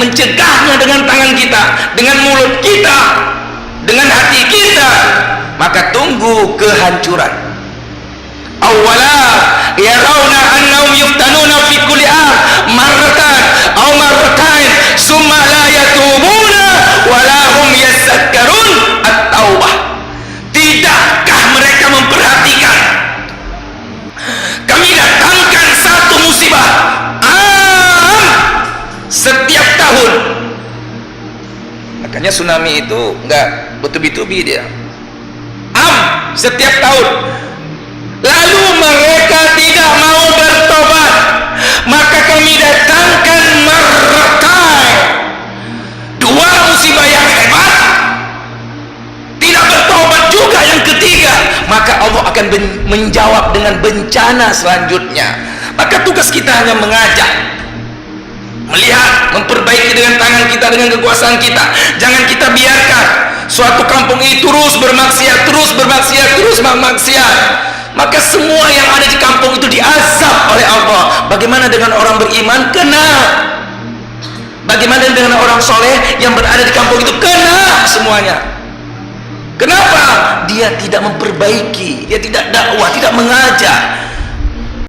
mencegahnya dengan tangan kita, dengan mulut kita, dengan hati kita, maka tunggu kehancuran. Awwala yarawna annahum yuftanuna fi kulli marratan aw marratain summa la yatubuna wa la hum yadhakkarun at-taubah. Tidakkah mereka memperhatikan kami datangkan satu musibah setiap tahun? Makanya tsunami itu enggak bertubi-tubi, dia setiap tahun. Lalu mereka tidak mau bertobat, maka kami datangkan marratain, dua musibah yang hebat, tidak bertobat juga yang ketiga, maka Allah akan menjawab dengan bencana selanjutnya. Maka tugas kita hanya mengajak, melihat, memperbaiki dengan tangan kita, dengan kekuasaan kita. Jangan kita biarkan suatu kampung ini terus bermaksiat, terus bermaksiat. Maka semua yang ada di kampung itu diazab oleh Allah. Bagaimana dengan orang beriman? Kena. Bagaimana dengan orang soleh yang berada di kampung itu? Kena semuanya. Kenapa? Dia tidak memperbaiki, dia tidak dakwah, tidak mengajak.